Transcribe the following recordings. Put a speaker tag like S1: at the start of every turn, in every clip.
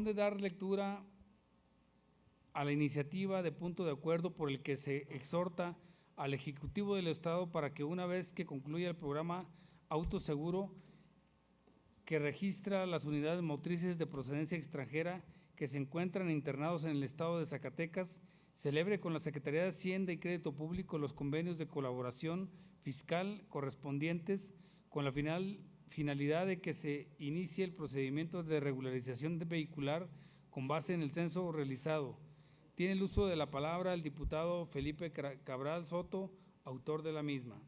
S1: De dar lectura a la iniciativa de punto de acuerdo por el que se exhorta al Ejecutivo del Estado para que una vez que concluya el programa Autoseguro que registra las unidades motrices de procedencia extranjera que se encuentran internados en el Estado de Zacatecas, celebre con la Secretaría de Hacienda y Crédito Público los convenios de colaboración fiscal correspondientes con la finalidad de que se inicie el procedimiento de regularización vehicular con base en el censo realizado. Tiene el uso de la palabra el diputado Felipe Cabral Soto, autor de la misma.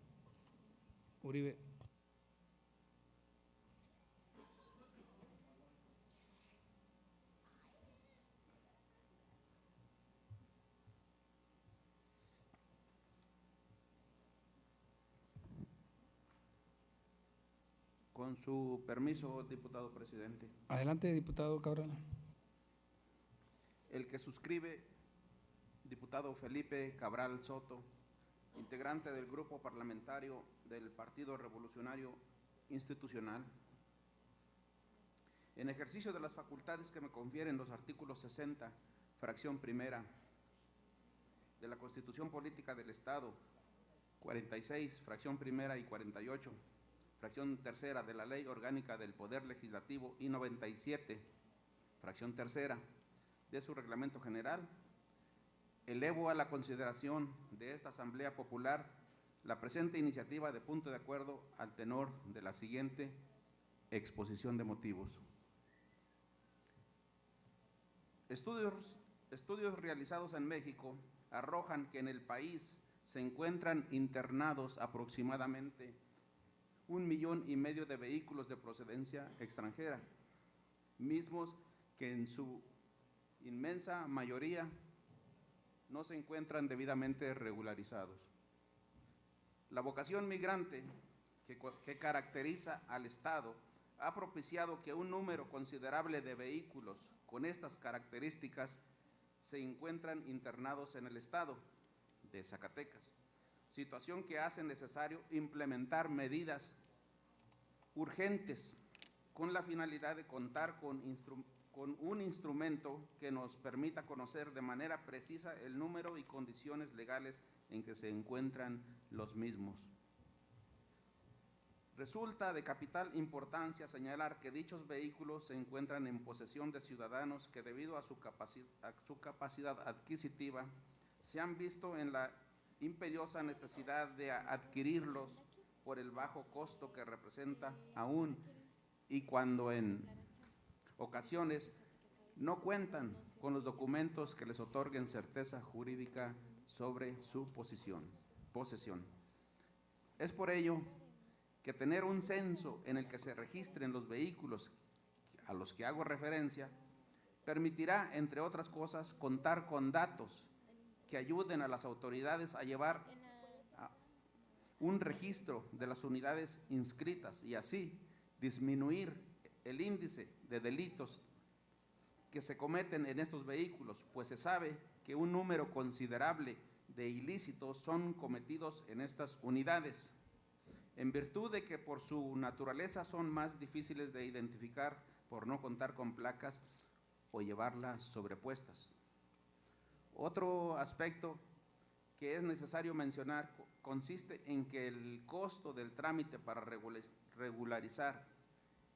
S1: Uribe.
S2: Con su permiso, diputado presidente.
S1: Adelante, diputado Cabral.
S2: El que suscribe, diputado Felipe Cabral Soto, integrante del grupo parlamentario del Partido Revolucionario Institucional, en ejercicio de las facultades que me confieren los artículos 60, fracción primera, de la Constitución Política del Estado, 46, fracción primera y 48, fracción tercera de la Ley Orgánica del Poder Legislativo y 97, fracción tercera de su Reglamento General, elevo a la consideración de esta Asamblea Popular la presente iniciativa de punto de acuerdo al tenor de la siguiente exposición de motivos. Estudios realizados en México arrojan que en el país se encuentran internados aproximadamente 1,5 millones de vehículos de procedencia extranjera, mismos que en su inmensa mayoría no se encuentran debidamente regularizados. La vocación migrante que caracteriza al Estado ha propiciado que un número considerable de vehículos con estas características se encuentran internados en el Estado de Zacatecas, situación que hace necesario implementar medidas urgentes con la finalidad de contar con un instrumento que nos permita conocer de manera precisa el número y condiciones legales en que se encuentran los mismos. Resulta de capital importancia señalar que dichos vehículos se encuentran en posesión de ciudadanos que debido a su capacidad adquisitiva se han visto en la imperiosa necesidad de adquirirlos por el bajo costo que representa aún y cuando en ocasiones no cuentan con los documentos que les otorguen certeza jurídica sobre su posesión. Es por ello que tener un censo en el que se registren los vehículos a los que hago referencia permitirá, entre otras cosas, contar con datos que ayuden a las autoridades a llevar un registro de las unidades inscritas y así disminuir el índice de delitos que se cometen en estos vehículos, pues se sabe que un número considerable de ilícitos son cometidos en estas unidades, en virtud de que por su naturaleza son más difíciles de identificar por no contar con placas o llevarlas sobrepuestas. Otro aspecto que es necesario mencionar consiste en que el costo del trámite para regularizar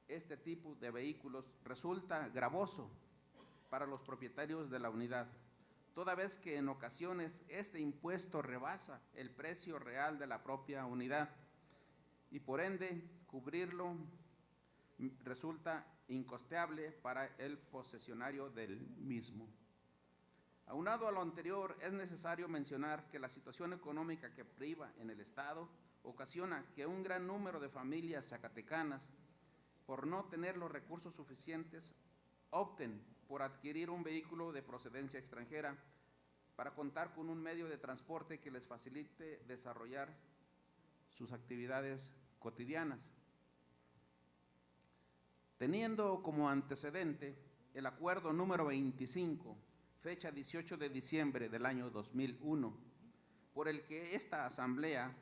S2: este tipo de vehículos resulta gravoso para los propietarios de la unidad, toda vez que en ocasiones este impuesto rebasa el precio real de la propia unidad y por ende cubrirlo resulta incosteable para el posesionario del mismo. Aunado a lo anterior, es necesario mencionar que la situación económica que priva en el Estado ocasiona que un gran número de familias zacatecanas, por no tener los recursos suficientes, opten por adquirir un vehículo de procedencia extranjera para contar con un medio de transporte que les facilite desarrollar sus actividades cotidianas. Teniendo como antecedente el acuerdo número 25, fecha 18 de diciembre del año 2001, por el que esta Asamblea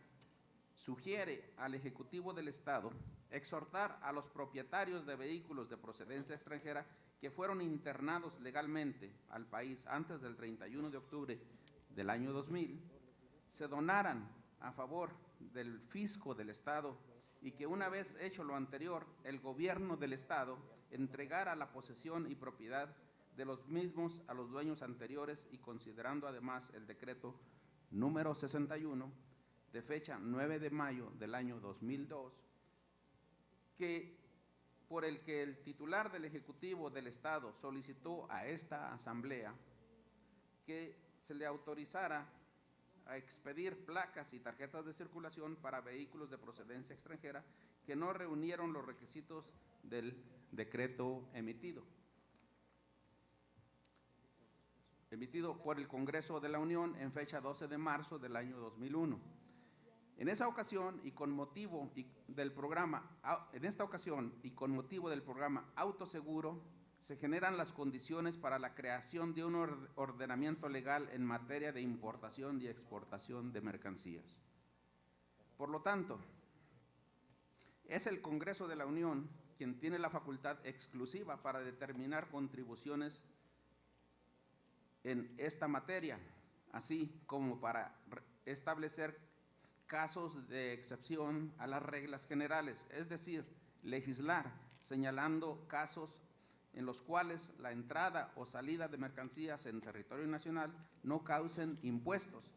S2: sugiere al Ejecutivo del Estado exhortar a los propietarios de vehículos de procedencia extranjera que fueron internados legalmente al país antes del 31 de octubre del año 2000 se donaran a favor del fisco del Estado y que una vez hecho lo anterior, el gobierno del Estado entregara la posesión y propiedad de los mismos a los dueños anteriores y considerando además el decreto número 61 de fecha 9 de mayo del año 2002, por el que el titular del Ejecutivo del Estado solicitó a esta Asamblea que se le autorizara a expedir placas y tarjetas de circulación para vehículos de procedencia extranjera que no reunieron los requisitos del decreto emitido por el Congreso de la Unión en fecha 12 de marzo del año 2001. En esa ocasión y con motivo del programa Autoseguro, se generan las condiciones para la creación de un ordenamiento legal en materia de importación y exportación de mercancías. Por lo tanto, es el Congreso de la Unión quien tiene la facultad exclusiva para determinar contribuciones en esta materia, así como para establecer casos de excepción a las reglas generales, es decir, legislar señalando casos en los cuales la entrada o salida de mercancías en territorio nacional no causen impuestos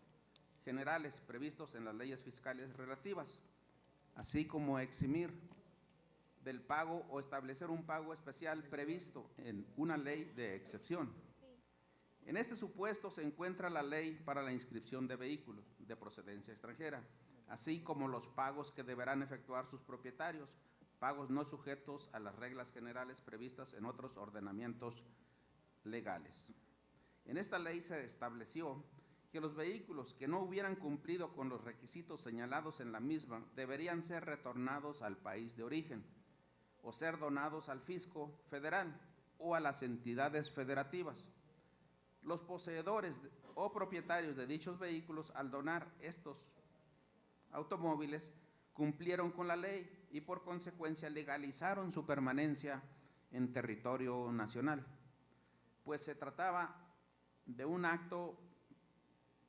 S2: generales previstos en las leyes fiscales relativas, así como eximir del pago o establecer un pago especial previsto en una ley de excepción. En este supuesto se encuentra la ley para la inscripción de vehículos de procedencia extranjera, así como los pagos que deberán efectuar sus propietarios, pagos no sujetos a las reglas generales previstas en otros ordenamientos legales. En esta ley se estableció que los vehículos que no hubieran cumplido con los requisitos señalados en la misma deberían ser retornados al país de origen o ser donados al fisco federal o a las entidades federativas. Los poseedores o propietarios de dichos vehículos, al donar estos automóviles, cumplieron con la ley y por consecuencia legalizaron su permanencia en territorio nacional, pues se trataba de un acto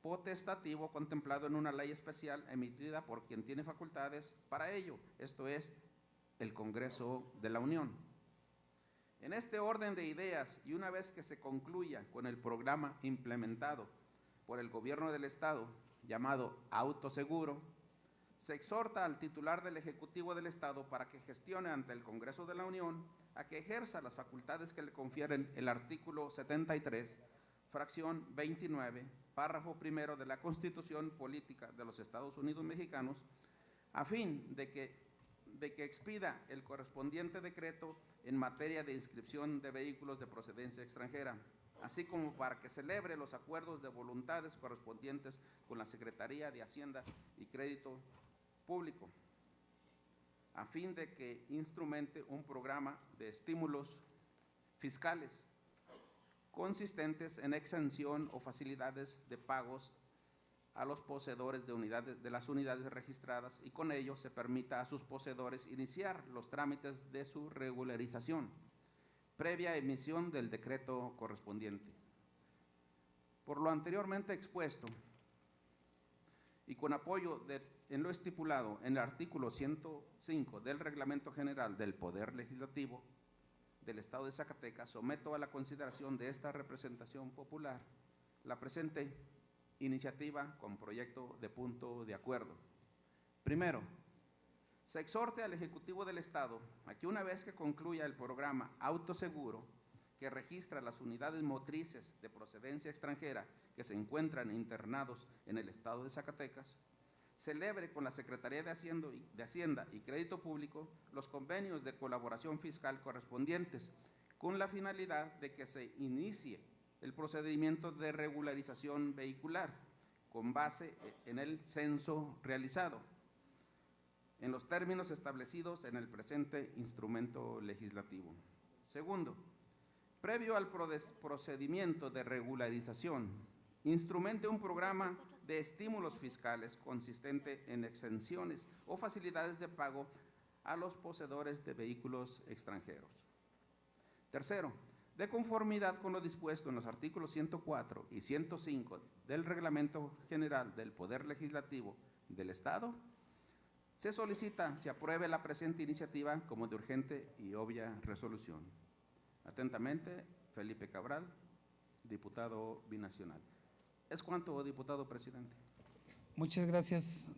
S2: potestativo contemplado en una ley especial emitida por quien tiene facultades para ello, esto es, el Congreso de la Unión. En este orden de ideas, y una vez que se concluya con el programa implementado por el Gobierno del Estado, llamado Autoseguro, se exhorta al titular del Ejecutivo del Estado para que gestione ante el Congreso de la Unión a que ejerza las facultades que le confieren el artículo 73, fracción 29, párrafo primero de la Constitución Política de los Estados Unidos Mexicanos, a fin de que expida el correspondiente decreto en materia de inscripción de vehículos de procedencia extranjera, así como para que celebre los acuerdos de voluntades correspondientes con la Secretaría de Hacienda y Crédito Público, a fin de que instrumente un programa de estímulos fiscales consistentes en exención o facilidades de pagos a los poseedores de las unidades registradas y con ello se permita a sus poseedores iniciar los trámites de su regularización, previa emisión del decreto correspondiente. Por lo anteriormente expuesto y con apoyo en lo estipulado en el artículo 105 del Reglamento General del Poder Legislativo del Estado de Zacatecas, someto a la consideración de esta representación popular la presente iniciativa con proyecto de punto de acuerdo. Primero, se exhorte al Ejecutivo del Estado a que una vez que concluya el programa Autoseguro, que registra las unidades motrices de procedencia extranjera que se encuentran internados en el Estado de Zacatecas, celebre con la Secretaría de Hacienda y Crédito Público los convenios de colaboración fiscal correspondientes, con la finalidad de que se inicie el procedimiento de regularización vehicular con base en el censo realizado, en los términos establecidos en el presente instrumento legislativo. Segundo, previo al procedimiento de regularización, instrumente un programa de estímulos fiscales consistente en exenciones o facilidades de pago a los poseedores de vehículos extranjeros. Tercero, De conformidad con lo dispuesto en los artículos 104 y 105 del Reglamento General del Poder Legislativo del Estado, se solicita se apruebe la presente iniciativa como de urgente y obvia resolución. Atentamente, Felipe Cabral, diputado binacional. Es cuanto, diputado presidente.
S1: Muchas gracias.